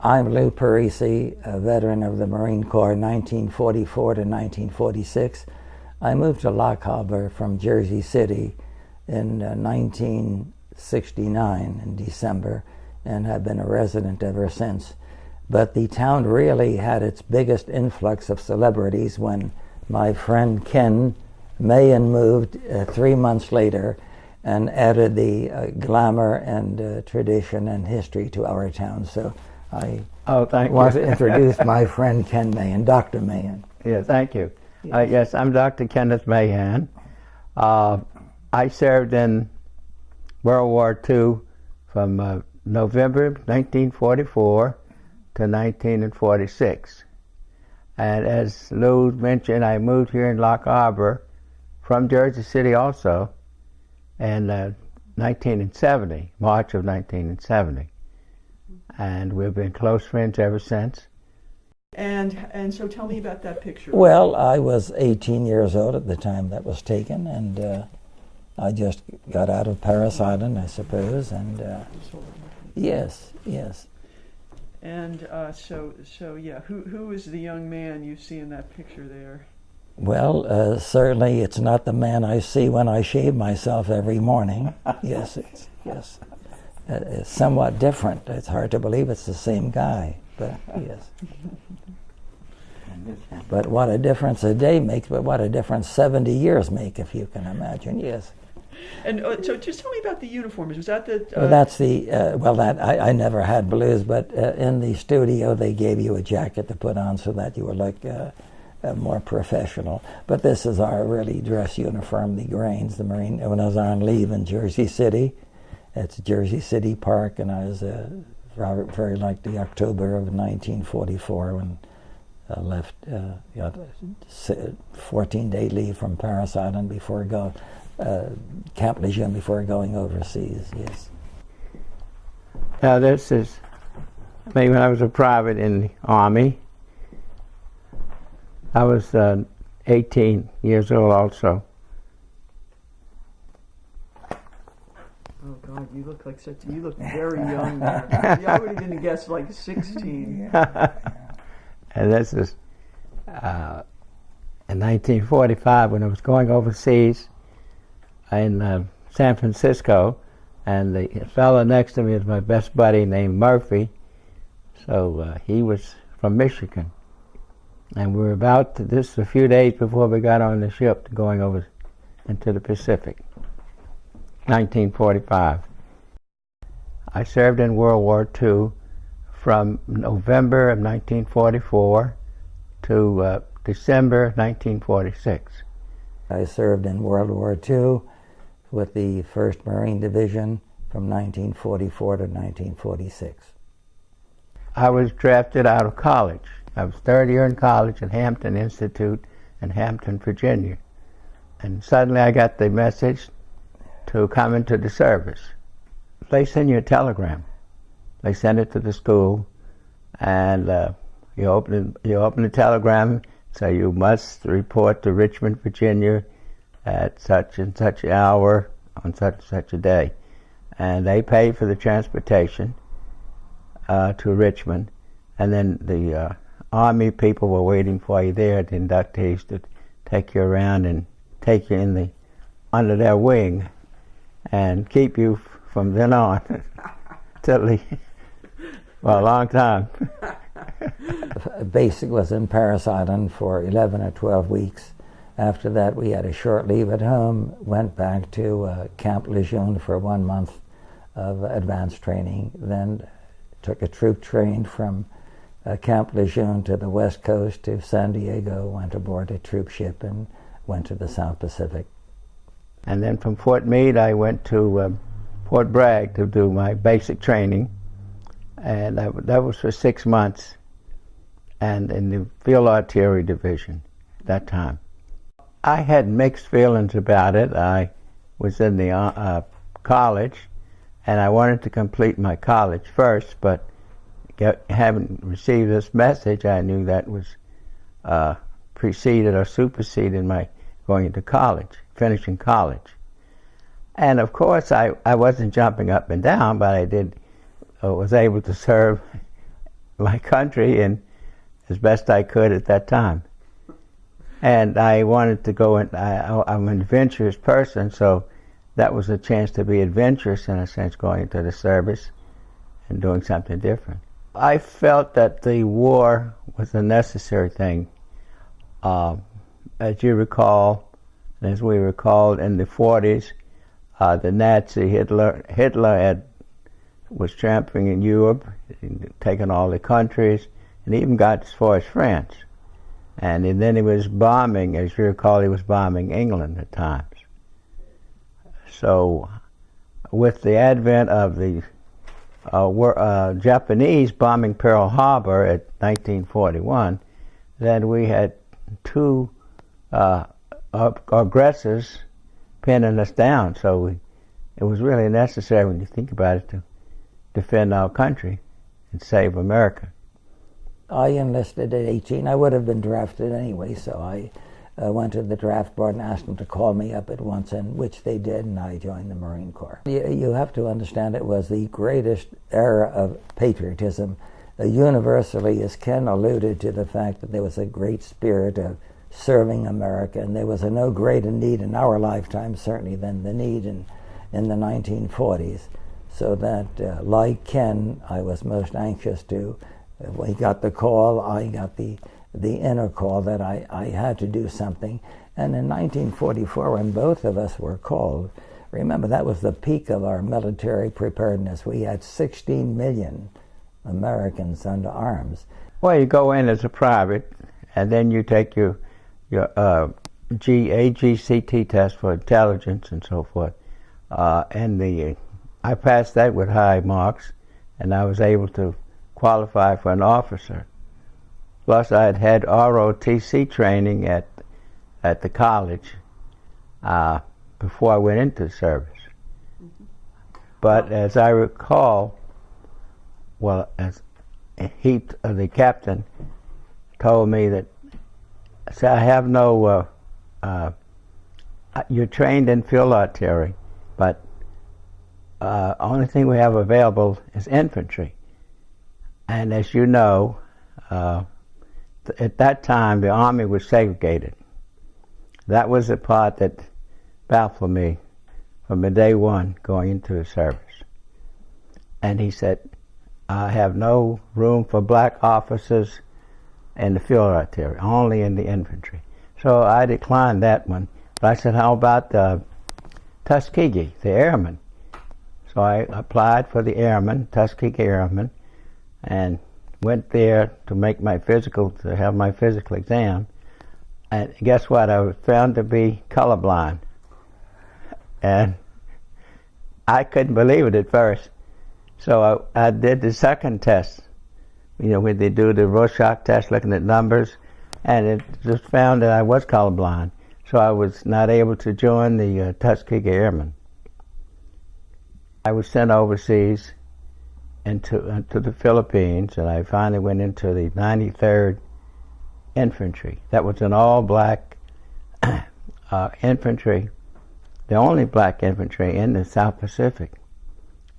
I'm Lou Parisi, a veteran of the Marine Corps 1944 to 1946. I moved to Lock Harbor from Jersey City in 1969 in December and have been a resident ever since. But the town really had its biggest influx of celebrities when my friend Ken Mahan moved 3 months later and added the glamour and tradition and history to our town. So I want to introduce my friend Ken Mahan, Dr. Mahan. Yeah, thank you. Yes, I'm Dr. Kenneth Mahan. I served in World War II from November 1944 to 1946. And as Lou mentioned, I moved here in Lock Harbor from Jersey City also in 1970, March of 1970. And we've been close friends ever since. And so tell me about that picture. Well, I was 18 years old at the time that was taken, and I just got out of Paris Island, I suppose, and yes. And so yeah, who is the young man you see in that picture there? Well, certainly it's not the man I see when I shave myself every morning. Yes. It's somewhat different. It's hard to believe it's the same guy, but yes. But what a difference a day makes, but what a difference 70 years make, if you can imagine, yes. And so just tell me about the uniforms. Was that the... Well, that's the, I never had blues, but in the studio they gave you a jacket to put on so that you were like more professional. But this is our really dress uniform, the Grange, the Marine. When I was on leave in Jersey City, it's Jersey City Park, and I was very like the October of 1944 when I left 14-day leave from Paris Island before Camp Lejeune before going overseas, yes. Now this is me when I was a private in the Army. I was 18 years old also. Oh God, you look very young there. Yeah, I would have guessed like 16. And this is in 1945 when I was going overseas in San Francisco, and the fellow next to me is my best buddy named Murphy. So he was from Michigan, and we were about to, this a few days before we got on the ship going over into the Pacific. 1945. I served in World War II from November of 1944 to December 1946. I served in World War II with the 1st Marine Division from 1944 to 1946. I was drafted out of college. I was third year in college at Hampton Institute in Hampton, Virginia. And suddenly I got the message to come into the service. They send you a telegram. They send it to the school, and you open the telegram, so you must report to Richmond, Virginia at such and such hour on such and such a day. And they pay for the transportation to Richmond, and then the Army people were waiting for you there, the inductees, to take you around and take you under their wing and keep you from then on till a long time. Basic was in Paris Island for 11 or 12 weeks. After that, we had a short leave at home, went back to Camp Lejeune for 1 month of advanced training, then took a troop train from Camp Lejeune to the West Coast to San Diego, went aboard a troop ship and went to the South Pacific. And then from Fort Meade, I went to Fort Bragg to do my basic training, and that was for 6 months, and in the Field Artillery Division at that time. I had mixed feelings about it. I was in the college, and I wanted to complete my college first, but having received this message, I knew that was preceded or superseded my going into college, finishing college. And of course, I wasn't jumping up and down, but I was able to serve my country and as best I could at that time. And I wanted to go, and I'm an adventurous person, so that was a chance to be adventurous in a sense, going into the service and doing something different. I felt that the war was a necessary thing. As you recall, and as we recalled in the 40s, the Nazi Hitler was trampling in Europe, taking all the countries, and even got as far as France. And then he was bombing, as you recall, he was bombing England at times. So with the advent of the Japanese bombing Pearl Harbor at 1941, then we had two aggressors pinning us down. So it was really necessary, when you think about it, to defend our country and save America. I enlisted at 18. I would have been drafted anyway, so I went to the draft board and asked them to call me up at once, and which they did, and I joined the Marine Corps. You have to understand, it was the greatest era of patriotism. Universally, as Ken alluded to the fact that there was a great spirit of serving America, and there was a no greater need in our lifetime, certainly, than the need in the 1940s. So that, like Ken, I was most anxious to. When he got the call, I got the inner call that I had to do something. And in 1944, when both of us were called, remember, that was the peak of our military preparedness. We had 16 million Americans under arms. Well, you go in as a private, and then you take your AGCT test for intelligence and so forth. I passed that with high marks, and I was able to qualify for an officer. Plus, I had had ROTC training at the college before I went into the service. But as I recall, well, as the captain told me that, see, I have no, you're trained in field artillery, but only thing we have available is infantry. And as you know, at that time the Army was segregated. That was the part that baffled me from the day one going into the service. And he said, I have no room for black officers in the field artillery, only in the infantry. So I declined that one. But I said, how about Tuskegee, the airmen? So I applied for the airmen, Tuskegee Airmen, and went there to make my physical, to have my physical exam. And guess what? I was found to be colorblind. And I couldn't believe it at first. So I did the second test, when they do the Rorschach test looking at numbers, and it just found that I was colorblind. So I was not able to join the Tuskegee Airmen. I was sent overseas into the Philippines, and I finally went into the 93rd Infantry. That was an all-black infantry, the only black infantry in the South Pacific,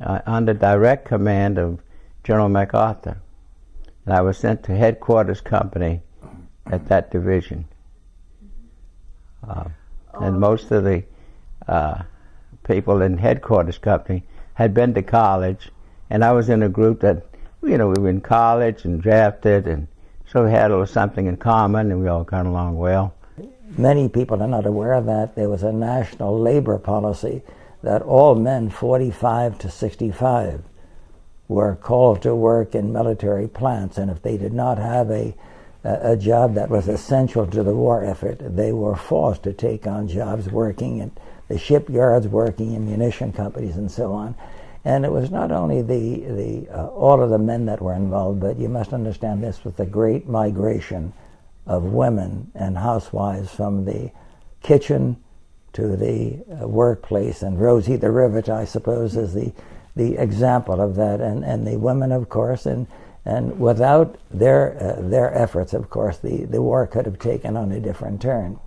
under direct command of General MacArthur. And I was sent to headquarters company at that division. And most of the people in headquarters company had been to college, and I was in a group that, we were in college and drafted, and so we had a little something in common, and we all got along well. Many people are not aware that there was a national labor policy that all men 45 to 65 were called to work in military plants, and if they did not have a job that was essential to the war effort, they were forced to take on jobs working in the shipyards, working in munition companies, and so on. And it was not only all of the men that were involved, but you must understand this was the great migration of women and housewives from the kitchen to the workplace. And Rosie the Rivet, I suppose, is the example of that. And the women, of course, and without their efforts, of course, the war could have taken on a different turn.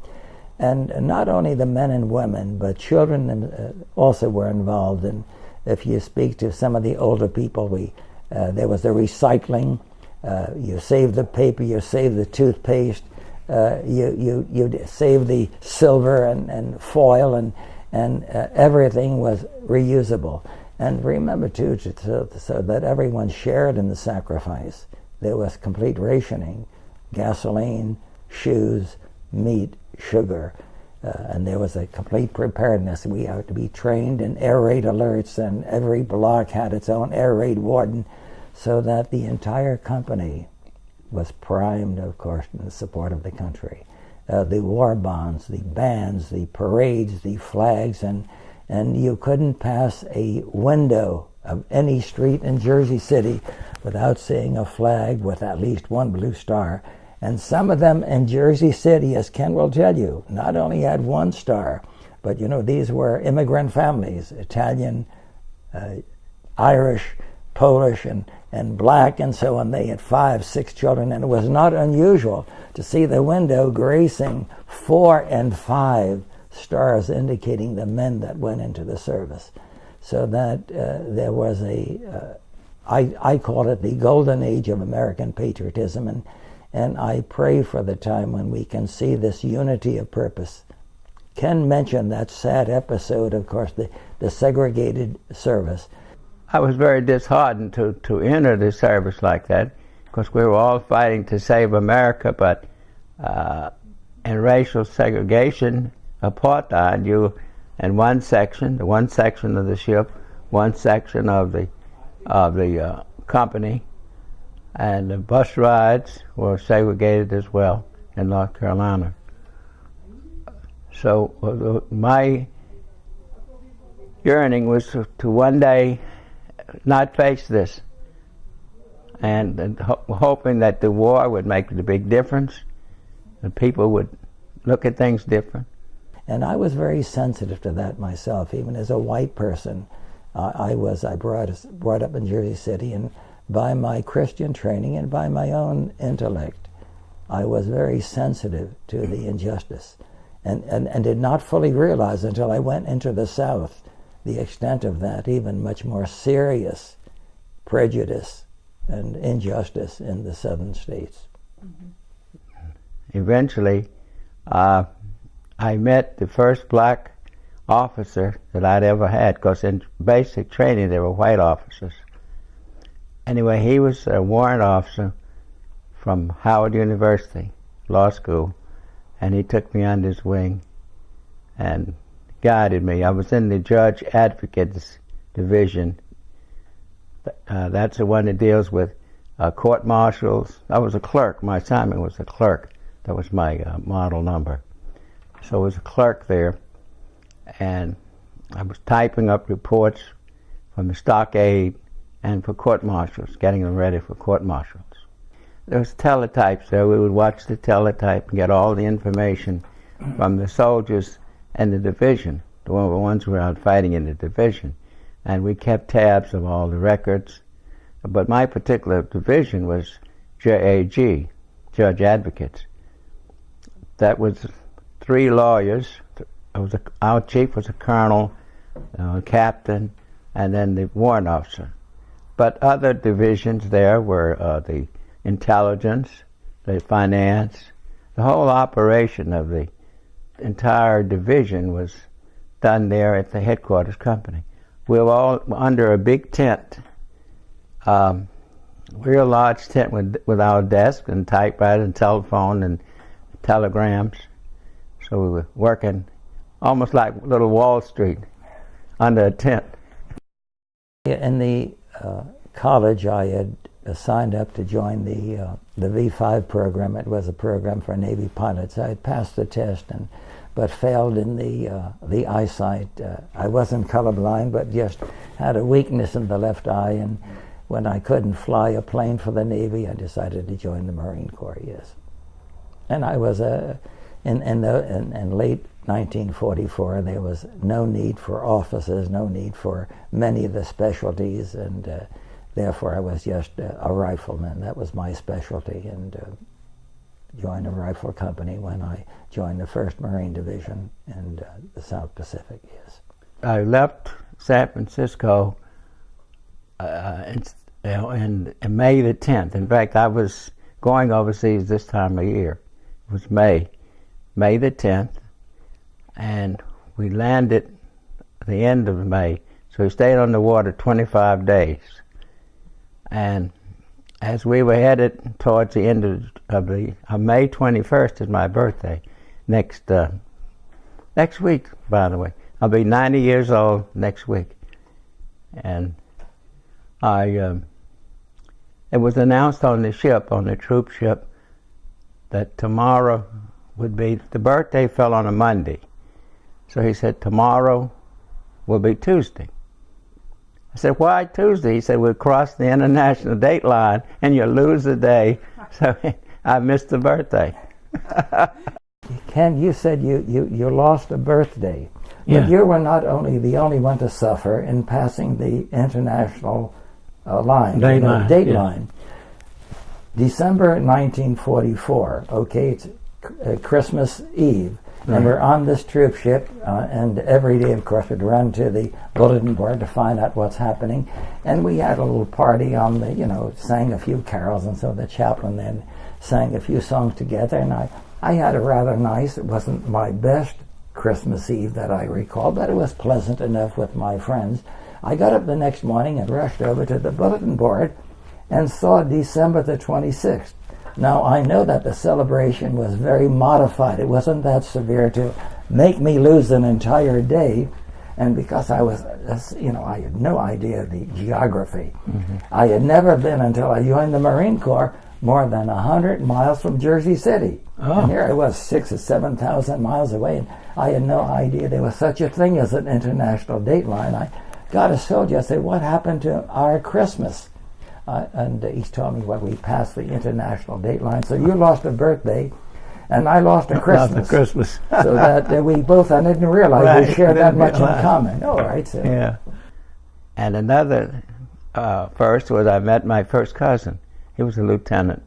And not only the men and women, but children also were involved. And if you speak to some of the older people, there was the recycling. You save the paper, you save the toothpaste, you save the silver and foil, and everything was reusable. And remember too, so that everyone shared in the sacrifice. There was complete rationing: gasoline, shoes, meat, sugar, and there was a complete preparedness. We had to be trained in air raid alerts, and every block had its own air raid warden, so that the entire company was primed, of course, in the support of the country. The war bonds, the bands, the parades, the flags, and you couldn't pass a window of any street in Jersey City without seeing a flag with at least one blue star. And some of them in Jersey City, as Ken will tell you, not only had one star, but these were immigrant families, Italian, Irish, Polish, and black, and so on. They had 5, 6 children, and it was not unusual to see the window gracing 4 and 5 stars, indicating the men that went into the service. So that there was I call it the golden age of American patriotism, and I pray for the time when we can see this unity of purpose. Ken mentioned that sad episode, of course, the segregated service. I was very disheartened to enter the service like that, because we were all fighting to save America, but in racial segregation, apartheid, you in one section of the ship, one section of the company, and the bus rides were segregated as well in North Carolina. So my yearning was to one day not face this, and hoping that the war would make the big difference, and people would look at things different. And I was very sensitive to that myself, even as a white person. I brought up in Jersey City, and by my Christian training and by my own intellect, I was very sensitive to the injustice, and did not fully realize until I went into the South the extent of that even much more serious prejudice and injustice in the southern states. Eventually, I met the first black officer that I'd ever had, because in basic training there were white officers. Anyway, he was a warrant officer from Howard University Law School, and he took me under his wing and guided me. I was in the Judge Advocates Division. That's the one that deals with court martials. I was a clerk. My assignment was a clerk. That was my model number. So I was a clerk there, and I was typing up reports from the stockade and for court martials, getting them ready for court martials. There was teletypes there. We would watch the teletype and get all the information from the soldiers and the division, the ones who were out fighting in the division. And we kept tabs of all the records. But my particular division was JAG, Judge Advocates. That was 3 lawyers. Our chief was a colonel, a captain, and then the warrant officer. But other divisions there were the intelligence, the finance. The whole operation of the entire division was done there at the headquarters company. We were all under a big tent, real large tent with our desk and typewriter and telephone and telegrams. So we were working almost like little Wall Street under a tent. In the college, I had signed up to join the V5 program. It was a program for Navy pilots. I had passed the test, but failed in the eyesight. I wasn't colorblind, but just had a weakness in the left eye. And when I couldn't fly a plane for the Navy, I decided to join the Marine Corps. Yes, and I was in late 1944. There was no need for officers, no need for many of the specialties, and therefore I was just a rifleman. That was my specialty, and joined a rifle company when I joined the 1st Marine Division in the South Pacific, yes. I left San Francisco in in May the 10th. In fact, I was going overseas this time of year. It was May the 10th, and we landed at the end of May. So we stayed on the water 25 days. And as we were headed towards the end of May 21st is my birthday. Next week, by the way. I'll be 90 years old next week. And it was announced on the ship, on the troop ship, that tomorrow would be, the birthday fell on a Monday. So he said, tomorrow will be Tuesday. I said, why Tuesday? He said, we'll cross the international date line and you'll lose the day. So I missed the birthday. Ken, you said you lost a birthday. Yeah. But you were not only the only one to suffer in passing the international date line. December 1944, okay, it's Christmas Eve. Right. And we're on this troop ship, and every day, of course, we'd run to the bulletin board to find out what's happening. And we had a little party on the, sang a few carols, and so the chaplain then sang a few songs together. And I had a rather nice, it wasn't my best Christmas Eve that I recall, but it was pleasant enough with my friends. I got up the next morning and rushed over to the bulletin board and saw December the 26th. Now, I know that the celebration was very modified. It wasn't that severe to make me lose an entire day. And because I was, I had no idea of the geography. Mm-hmm. I had never been, until I joined the Marine Corps, more than 100 miles from Jersey City. Oh. And here I was 6,000 or 7,000 miles away, and I had no idea there was such a thing as an international date line. I got a soldier, I said, what happened to our Christmas? And he told me, well, we passed the international date line. So you lost a birthday, and I lost a Christmas. So that we both, I didn't realize we shared that much in common. All right. So. Yeah. And another first was I met my first cousin. He was a lieutenant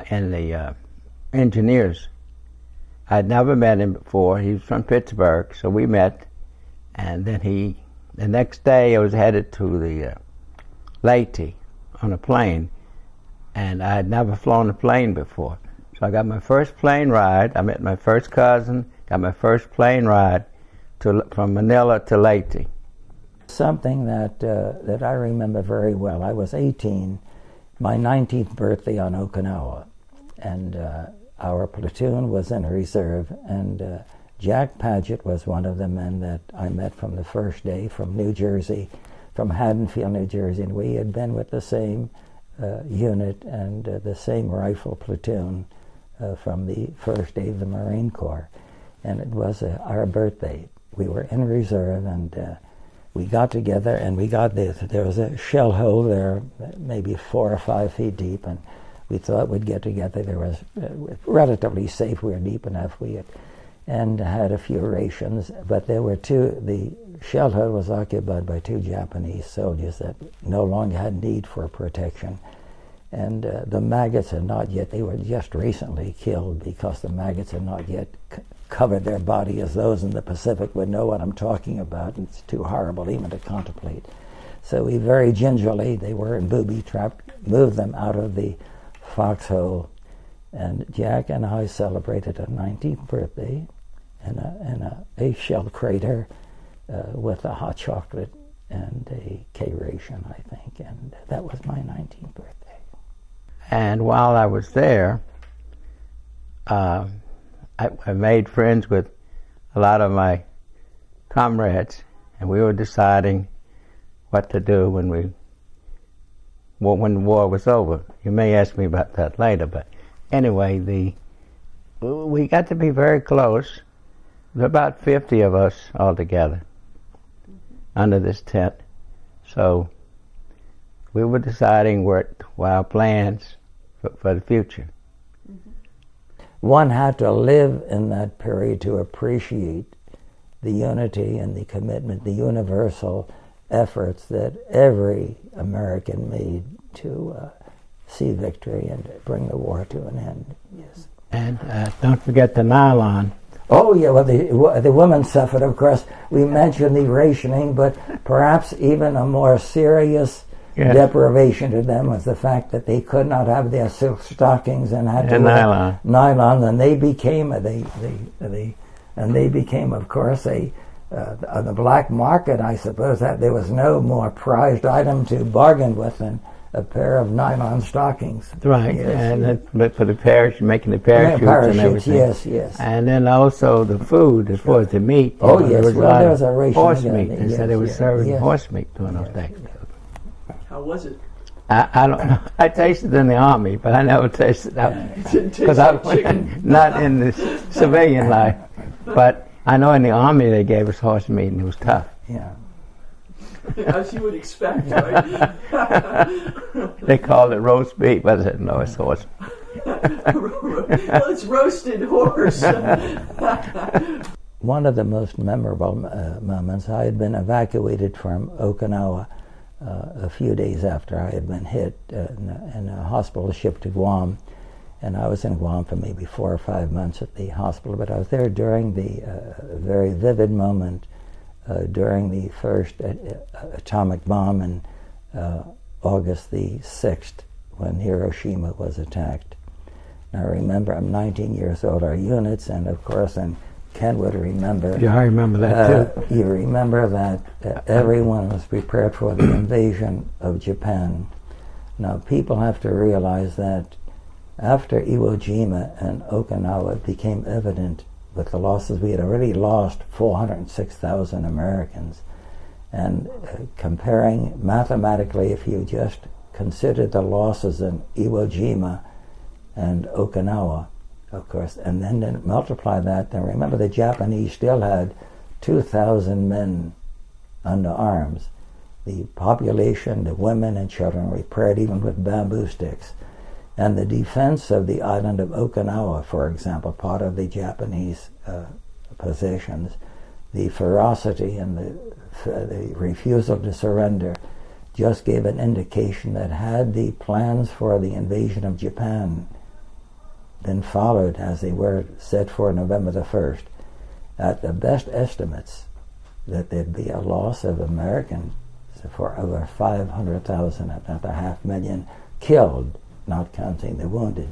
in the engineers. I'd never met him before. He was from Pittsburgh, so we met. And then the next day I was headed to the Leyte on a plane, and I had never flown a plane before. So I got my first plane ride. I met my first cousin, got my first plane ride from Manila to Leyte. Something that I remember very well. I was 18, my 19th birthday on Okinawa, and our platoon was in reserve, and Jack Paget was one of the men that I met from the first day from New Jersey, from Haddonfield, New Jersey, and we had been with the same unit and the same rifle platoon from the first day of the Marine Corps. And it was our birthday. We were in reserve, and we got together, and we got this. There was a shell hole there, maybe 4 or 5 feet deep, and we thought we'd get together. There was relatively safe. We were deep enough. And had a few rations, but there were the shell hole was occupied by 2 Japanese soldiers that no longer had need for protection. And the maggots had not yet, they were just recently killed because the maggots had not yet covered their body, as those in the Pacific would know what I'm talking about. It's too horrible even to contemplate. So we very gingerly, they were in booby-trapped, moved them out of the foxhole. And Jack and I celebrated a 19th birthday in a shell crater with a hot chocolate and a K-ration, I think. And that was my 19th birthday. And while I was there, I made friends with a lot of my comrades, and we were deciding what to do when the war was over. You may ask me about that later, but anyway, we got to be very close. There were about 50 of us altogether under this tent. So we were deciding what our plans for the future. One had to live in that period to appreciate the unity and the commitment, the universal efforts that every American made to see victory and bring the war to an end. Yes. And don't forget the nylon. Oh yeah, well the women suffered, of course. We mentioned the rationing, but perhaps even a more serious deprivation to them was the fact that they could not have their silk stockings and had to wear nylon, and they became of course on the black market. I suppose that there was no more prized item to bargain with than a pair of nylon stockings. Right, and for the making the parachutes and everything. Yes. And then also the food, as far as the meat. There was a ration. Horse meat. They said they were serving horse meat during those days. How was it? I don't know. I tasted in the Army, but I never tasted that because I was not in the civilian life. But I know in the Army they gave us horse meat and it was tough. Yeah. As you would expect, right? They called it roast beef, but I said, no, it's horse. Well, it's roasted horse. One of the most memorable moments, I had been evacuated from Okinawa a few days after I had been hit in a hospital ship to Guam. And I was in Guam for maybe 4 or 5 months at the hospital, but I was there during the very vivid moment during the first atomic bomb in August the 6th when Hiroshima was attacked. And I remember, I'm 19 years old, our units, and of course, and Ken would remember. Yeah, I remember that too. You remember that everyone was prepared for the invasion of Japan. Now, people have to realize that after Iwo Jima and Okinawa, it became evident with the losses, we had already lost 406,000 Americans. And comparing mathematically, if you just consider the losses in Iwo Jima and Okinawa, of course, and then multiply that, then remember the Japanese still had 2,000 men under arms. The population, the women and children were prepared even with bamboo sticks. And the defense of the island of Okinawa, for example, part of the Japanese possessions, the ferocity and the refusal to surrender just gave an indication that had the plans for the invasion of Japan been followed as they were set for November the 1st, at the best estimates that there'd be a loss of Americans for over 500,000, if not 500,000 killed, not counting the wounded.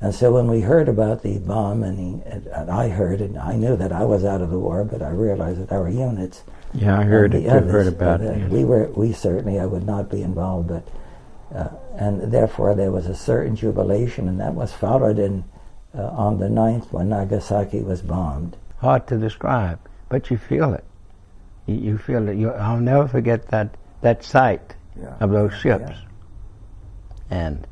And so when we heard about the bomb, and I heard it, I knew that I was out of the war, but I realized that our units... Yeah, I heard it. I've heard about it. We certainly, I would not be involved, but and therefore there was a certain jubilation, and that was followed on the 9th when Nagasaki was bombed. Hard to describe, but you feel it. You feel it. I'll never forget that sight of those ships. Yeah. And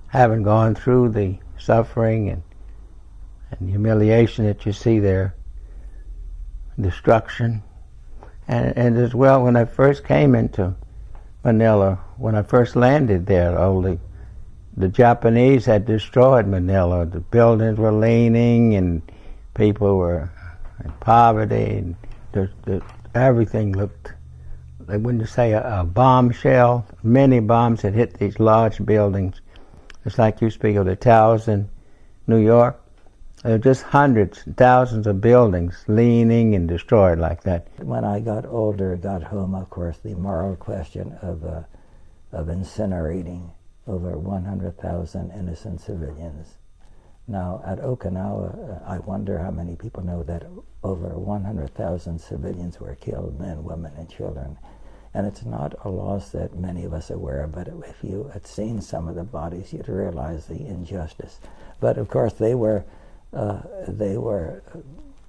having gone through the suffering and humiliation that you see there, destruction, and as well, when I first came into Manila, when I first landed there, the Japanese had destroyed Manila. The buildings were leaning, and people were in poverty, and everything looked, they wouldn't say a bombshell. Many bombs had hit these large buildings. It's like you speak of the towers in New York. There were just hundreds, thousands of buildings leaning and destroyed like that. When I got older, got home, of course, the moral question of incinerating over 100,000 innocent civilians. Now, at Okinawa, I wonder how many people know that over 100,000 civilians were killed, men, women, and children. And it's not a loss that many of us are aware of, but if you had seen some of the bodies, you'd realize the injustice. But of course, they were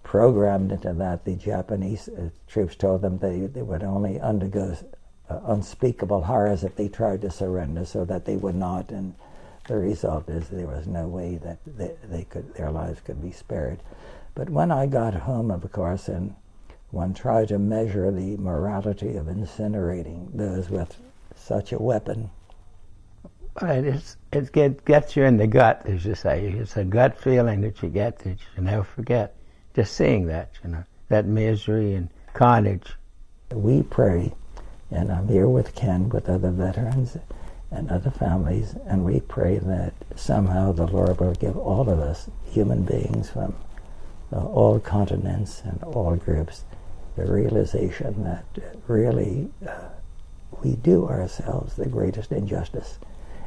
programmed into that. The Japanese troops told them they would only undergo unspeakable horrors if they tried to surrender, so that they would not. And the result is there was no way that their lives could be spared. But when I got home, of course, and one tried to measure the morality of incinerating those with such a weapon. It gets you in the gut, as you say. It's a gut feeling that you get that you never forget. Just seeing that, that misery and carnage. We pray, and I'm here with Ken, with other veterans and other families, and we pray that somehow the Lord will give all of us, human beings from all continents and all groups, the realization that really we do ourselves the greatest injustice.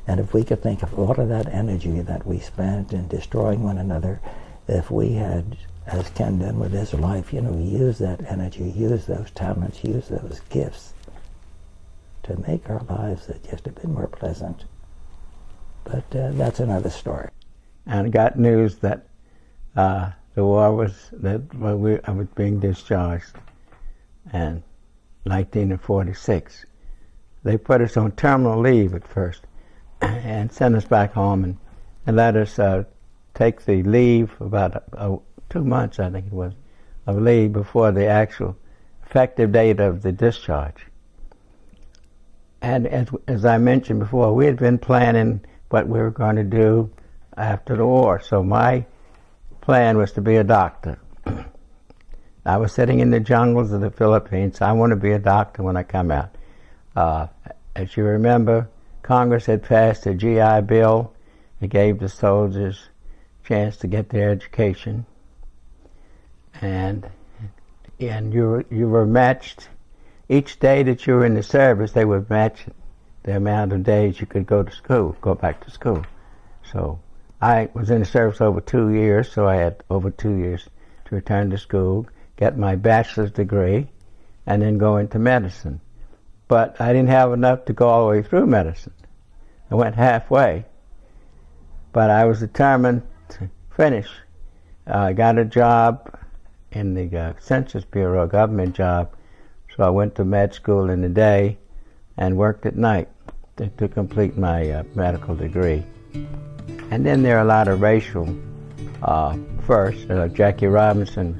And if we could think of all of that energy that we spent in destroying one another, if we had, as Ken did with his life, use that energy, use those talents, use those gifts to make our lives just a bit more pleasant. But that's another story. And I got news that the war was, I was being discharged in 1946. They put us on terminal leave at first and sent us back home and let us take the leave, about 2 months, I think it was, of leave before the actual effective date of the discharge. And as I mentioned before, we had been planning what we were going to do after the war. So my plan was to be a doctor. I was sitting in the jungles of the Philippines. I want to be a doctor when I come out. As you remember, Congress had passed a GI Bill. It gave the soldiers a chance to get their education. And you were matched. Each day that you were in the service, they would match the amount of days you could go back to school. So I was in the service over 2 years, so I had over 2 years to return to school, get my bachelor's degree, and then go into medicine. But I didn't have enough to go all the way through medicine. I went halfway, but I was determined to finish. I got a job in the Census Bureau, a government job, so I went to med school in the day and worked at night to complete my medical degree. And then there are a lot of racial firsts. Jackie Robinson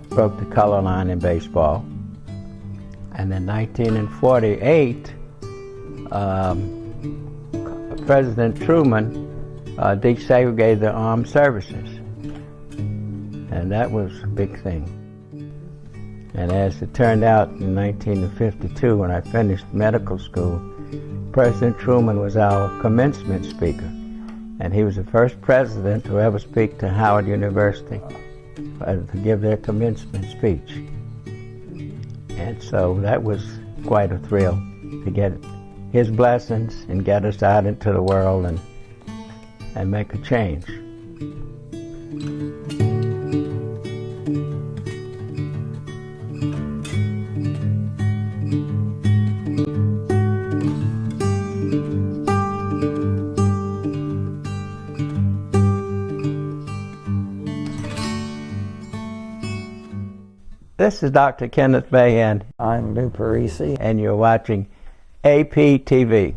broke the color line in baseball. And in 1948, President Truman desegregated the armed services. And that was a big thing. And as it turned out, in 1952, when I finished medical school, President Truman was our commencement speaker. And he was the first president to ever speak to Howard University to give their commencement speech. And so that was quite a thrill to get his blessings and get us out into the world and make a change. This is Dr. Kenneth Mahan. I'm Lou Parisi. And you're watching APTV.